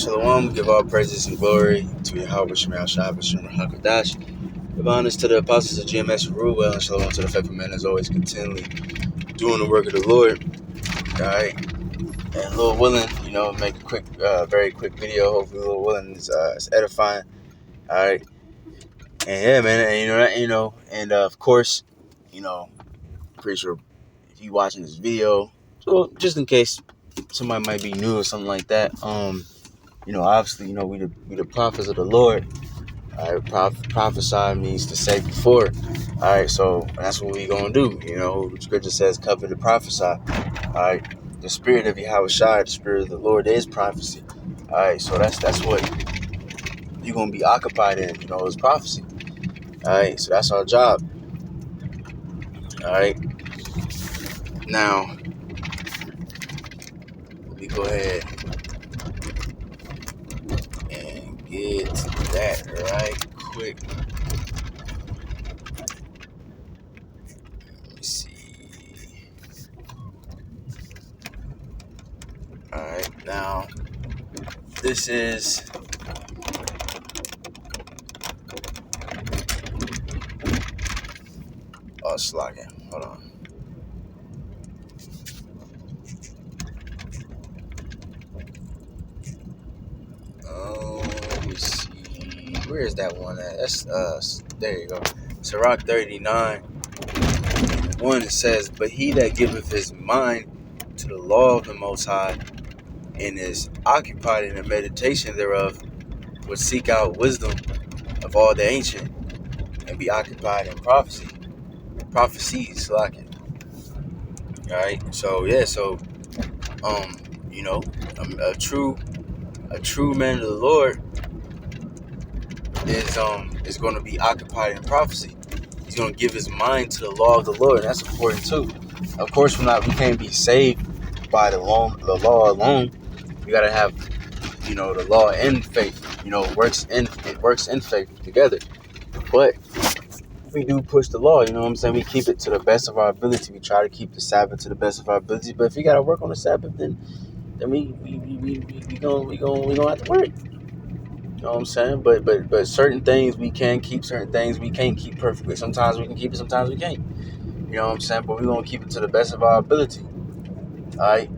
Shalom, give all praises and glory to Yahweh Shemel Shah B'Shem HaKadosh. Give honors to the apostles of GMS Ruwell, and shalom to the faithful men as always continually doing the work of the Lord. Alright. And Lord willing, make a quick, very quick video. Hopefully Lord willing is edifying. Alright. And yeah, man, and of course, pretty sure if you watching this video, so just in case somebody might be new or something like that, obviously, we the prophets of the Lord. All right, prophesy means to say before. All right, so that's what we gonna do. The scripture says, "Cover the prophesy." All right, the spirit of Yahweh Shai, the spirit of the Lord is prophecy. All right, so that's what you're gonna be occupied in. Is prophecy. All right, so that's our job. All right, now let me go ahead and get that right quick. Let me see. All right, now this is. Oh, slacking. Hold on. Let me see. Where is that one at? That's there you go. Sirach 39. 1 it says, "But he that giveth his mind to the law of the Most High, and is occupied in the meditation thereof, will seek out wisdom of all the ancient, and be occupied in prophecy." Prophecies, like it. Alright. So yeah, um, a true man of the Lord is going to be occupied in prophecy. He's going to give his mind to the law of the Lord. And that's important too. Of course, we can't be saved by the law alone. We got to have, the law and faith. Works in faith together. But we do push the law. You know what I'm saying? We keep it to the best of our ability. We try to keep the Sabbath to the best of our ability. But if we got to work on the Sabbath, then we gonna have to work. You know what I'm saying? But certain things we can keep, certain things we can't keep perfectly. Sometimes we can keep it, sometimes we can't. You know what I'm saying? But we're going to keep it to the best of our ability. Alright?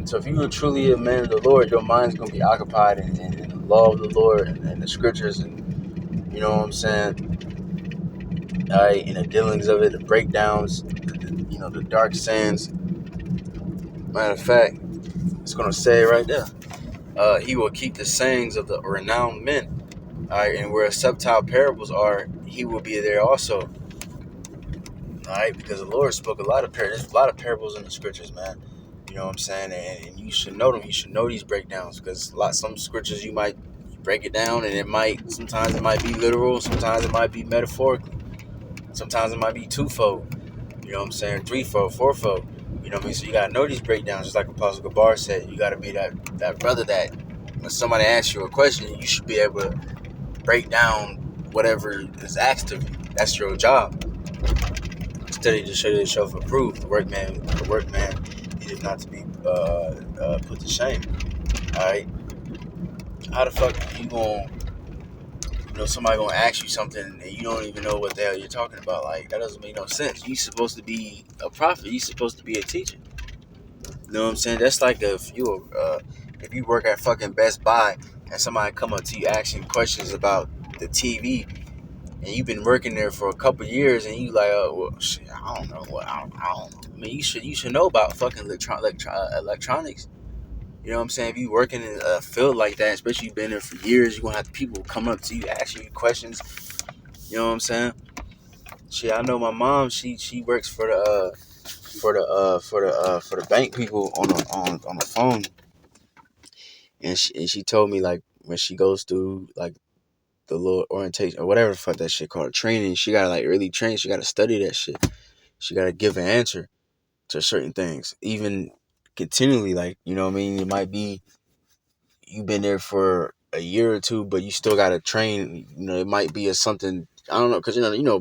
So if you are truly a man of the Lord, your mind's going to be occupied in the law of the Lord and the scriptures and, you know what I'm saying? Alright? And the dealings of it, the breakdowns, the dark sands. Matter of fact, it's going to say right there. He will keep the sayings of the renowned men. Alright, and where subtile parables are, he will be there also. Alright, because the Lord spoke a lot of parables. There's a lot of parables in the scriptures, man. You know what I'm saying? And you should know them. You should know these breakdowns, because some scriptures you might break it down, and sometimes it might be literal, sometimes it might be metaphorical, sometimes it might be twofold. You know what I'm saying? Threefold, fourfold. You know what I mean? So you gotta know these breakdowns, just like Apostle Gabar said. You gotta be that brother that when somebody asks you a question, you should be able to break down whatever is asked of you. That's your job. Study to show yourself approved. The workman needed not to be put to shame. Alright? How the fuck you gonna, somebody gonna ask you something and you don't even know what the hell you're talking about? Like, that doesn't make no sense. You supposed to be a prophet. You supposed to be a teacher. You know what I'm saying? That's like if you work at fucking Best Buy and somebody come up to you asking questions about the TV, and you've been working there for a couple of years, and you like, well, shit, I don't know what I don't know. I mean, you should know about fucking electronics. You know what I'm saying? If you working in a field like that, especially you've been there for years, you're gonna have people come up to you, asking you questions. You know what I'm saying? Shit, I know my mom. She works for the bank people on the phone, and she told me, like, when she goes through like the little orientation or whatever the fuck that shit called, training, she gotta like really train. She gotta study that shit. She gotta give an answer to certain things, even continually. Like, you know what I mean? It might be you've been there for a year or two, but you still gotta train. It might be something, I don't know, because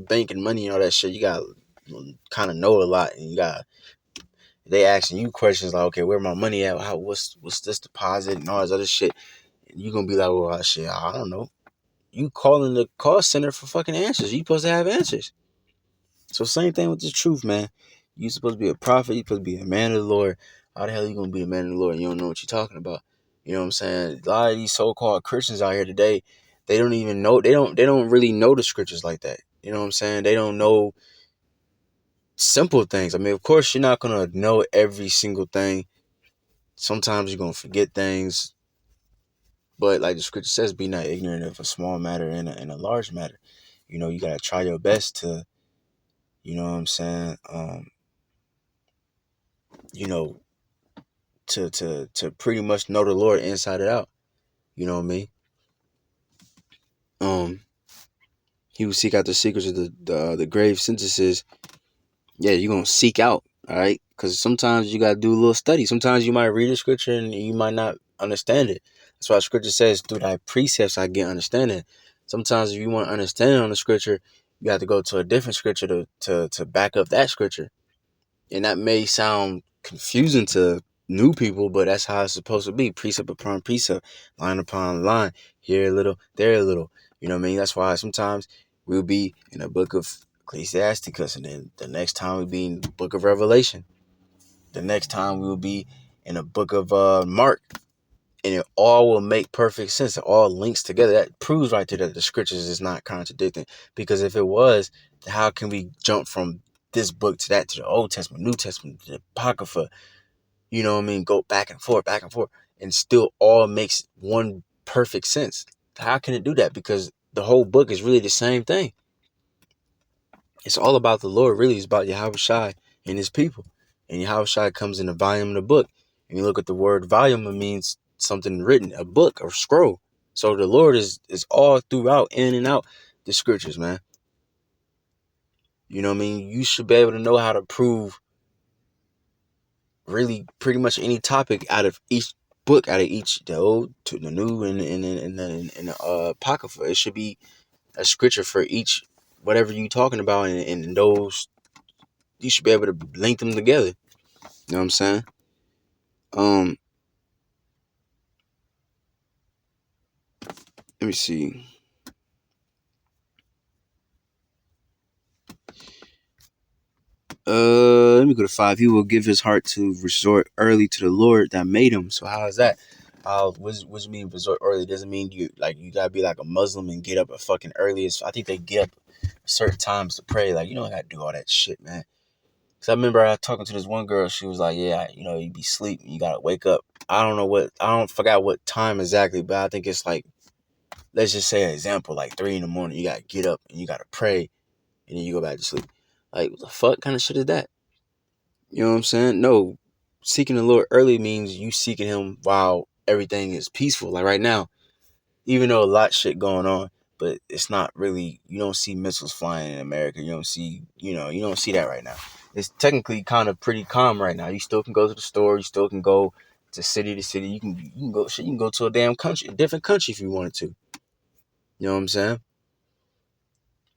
bank and money and all that shit. You gotta kind of know a lot, and they asking you questions like, okay, where my money at? What's this deposit and all this other shit. You're gonna be like, well, shit, I don't know. You calling the call center for fucking answers. You supposed to have answers. So same thing with the truth, man. You supposed to be a prophet. You supposed to be a man of the Lord. How the hell you gonna be a man of the Lord? You don't know what you're talking about. You know what I'm saying? A lot of these so-called Christians out here today, they don't even know. They don't really know the scriptures like that. You know what I'm saying? They don't know simple things. I mean, of course, you're not gonna know every single thing. Sometimes you're gonna forget things. But like the scripture says, be not ignorant of a small matter and a large matter. You know, you gotta try your best to, you know what I'm saying, you know, to pretty much know the Lord inside and out. You know what I mean? Um, he will seek out the secrets of the grave sentences. Yeah, you're gonna seek out, all right? Because sometimes you gotta do a little study. Sometimes you might read a scripture and you might not understand it. That's why scripture says, through thy precepts I get understanding. Sometimes if you want to understand on the scripture, you have to go to a different scripture to back up that scripture. And that may sound confusing to new people, but that's how it's supposed to be. Precept upon precept, line upon line, here a little, there a little. You know what I mean? That's why sometimes we'll be in a book of Ecclesiasticus, and then the next time we'll be in the book of Revelation. The next time we'll be in a book of Mark. And it all will make perfect sense. It all links together. That proves right there that the scriptures is not contradicting. Because if it was, how can we jump from this book to that, to the Old Testament, New Testament, to the Apocrypha? You know what I mean? Go back and forth, and still all makes one perfect sense. How can it do that? Because the whole book is really the same thing. It's all about the Lord, really. It's about Yahweh Shai and his people. And Yahweh Shai comes in the volume of the book. And you look at the word volume, it means something written, a book or scroll. So the Lord is all throughout, in and out the scriptures, man. You know what I mean? You should be able to know how to prove really pretty much any topic out of each book, out of each, the old to the new, and the Apocrypha. It should be a scripture for each, whatever you talking about, and those, you should be able to link them together. You know what I'm saying? Um, let me see. Let me go to 5. He will give his heart to resort early to the Lord that made him. So how is that? What you mean resort early? Doesn't mean you gotta be like a Muslim and get up at fucking earliest. I think they get up certain times to pray. Like, you don't gotta do all that shit, man. Cause I remember I was talking to this one girl. She was like, "Yeah, you be sleeping. You gotta wake up. I don't forgot what time exactly, but I think it's like, let's just say an example, like 3 in the morning. You gotta get up and you gotta pray, and then you go back to sleep. Like, what the fuck kind of shit is that? You know what I'm saying? No, seeking the Lord early means you seeking Him while everything is peaceful. Like right now, even though a lot of shit going on, but it's not really. You don't see missiles flying in America. You don't see that right now. It's technically kind of pretty calm right now. You still can go to the store. You still can go to city to city. You can go shit. You can go to a damn country, a different country if you wanted to. You know what I'm saying?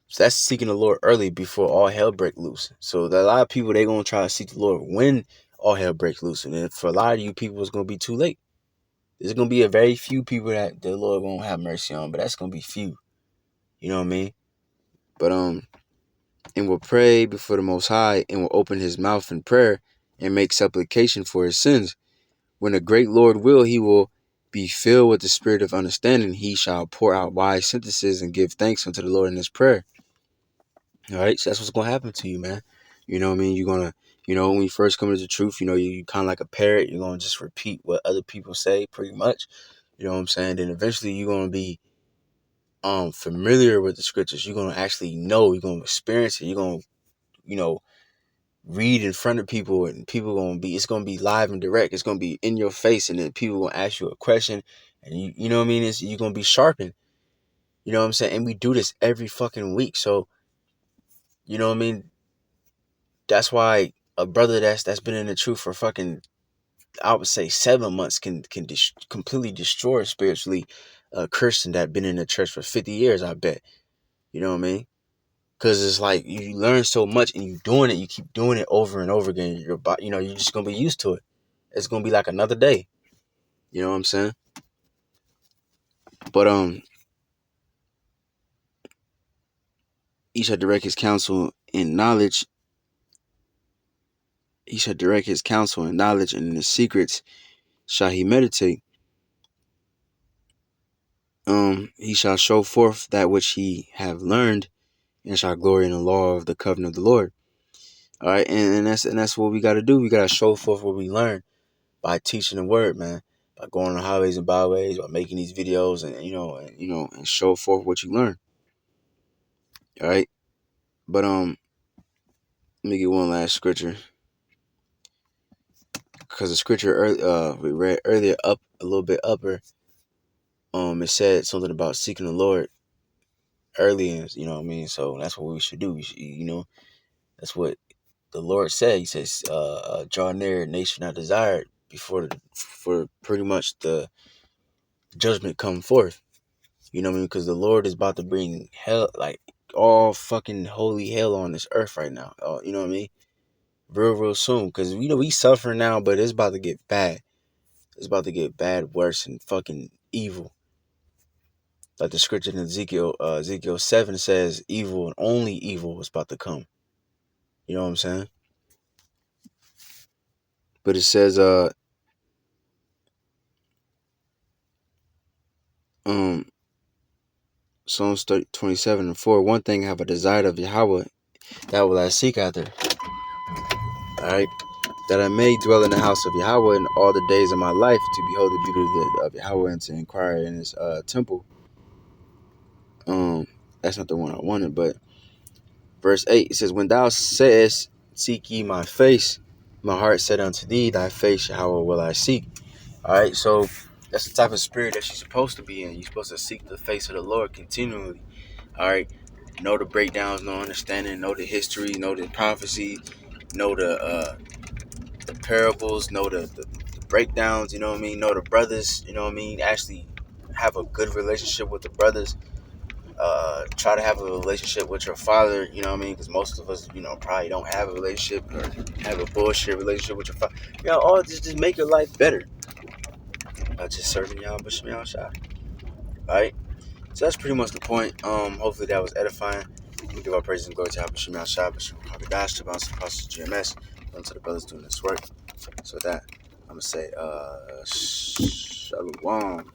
So that's seeking the Lord early before all hell break loose. So a lot of people, they gonna try to seek the Lord when all hell breaks loose, and then for a lot of you people, it's gonna be too late. There's gonna be a very few people that the Lord won't have mercy on, but that's gonna be few. You know what I mean? But and will pray before the Most High, and will open his mouth in prayer and make supplication for his sins. When the great Lord will, he will be filled with the spirit of understanding. He shall pour out wise sentences and give thanks unto the Lord in his prayer. All right, so that's what's gonna happen to you, man. You know what I mean? You're gonna, when you first come into the truth, you kind of like a parrot. You're gonna just repeat what other people say, pretty much. You know what I'm saying? Then eventually you're gonna be familiar with the scriptures. You're gonna actually know. You're gonna experience it. You're gonna, you know, read in front of people, and people it's gonna be live and direct. It's gonna be in your face, and then people gonna ask you a question, and you know what I mean? You're gonna be sharpened. You know what I'm saying? And we do this every fucking week, so you know what I mean? That's why a brother that's been in the truth for fucking, I would say, 7 months can completely destroy spiritually a Christian that been in the church for 50 years, I bet. You know what I mean? Because it's like you learn so much and you keep doing it over and over again. You're just gonna be used to it. It's gonna be like another day. You know what I'm saying? But he shall direct his counsel in knowledge. He shall direct his counsel in knowledge, and in the secrets shall he meditate. He shall show forth that which he have learned, and shall glory in the law of the covenant of the Lord. All right, and that's what we got to do. We got to show forth what we learn by teaching the word, man. By going on the highways and byways, by making these videos, and show forth what you learn. All right, but let me get one last scripture, because the scripture we read earlier, up a little bit upper, it said something about seeking the Lord early, and you know what I mean. So that's what we should do. We should, that's what the Lord said. He says, "Draw near, nation not desired," for pretty much the judgment come forth. You know what I mean? Because the Lord is about to bring hell, like all fucking holy hell on this earth right now. You know what I mean? Real soon. Because we suffering now, but it's about to get bad. It's about to get bad, worse, and fucking evil. Like the scripture in Ezekiel 7 says, evil and only evil is about to come. You know what I'm saying? But it says, Psalms 27:4, one thing have I desired of Yahweh, that will I seek after. Alright? That I may dwell in the house of Yahweh in all the days of my life, to behold the beauty of Yahweh and to inquire in his temple. That's not the one I wanted, but verse 8, it says, when thou sayest, seek ye my face, my heart said unto thee, thy face, Yahweh, will I seek. Alright, so that's the type of spirit that you're supposed to be in. You're supposed to seek the face of the Lord continually. Alright, know the breakdowns, know understanding, know the history, know the prophecy, know the parables, know the breakdowns, you know what I mean, know the brothers, you know what I mean, actually have a good relationship with the brothers. Try to have a relationship with your father, you know what I mean, because most of us, probably don't have a relationship or have a bullshit relationship with your father. All just make your life better by just serving y'all, but y'all shot. Alright? So that's pretty much the point. Hopefully that was edifying. We give our praise and glory to Hashem Shah, Hashem Hagadash, to bounce across the GMS, and to the brothers doing this work. So with that, I'm gonna say, Shalom.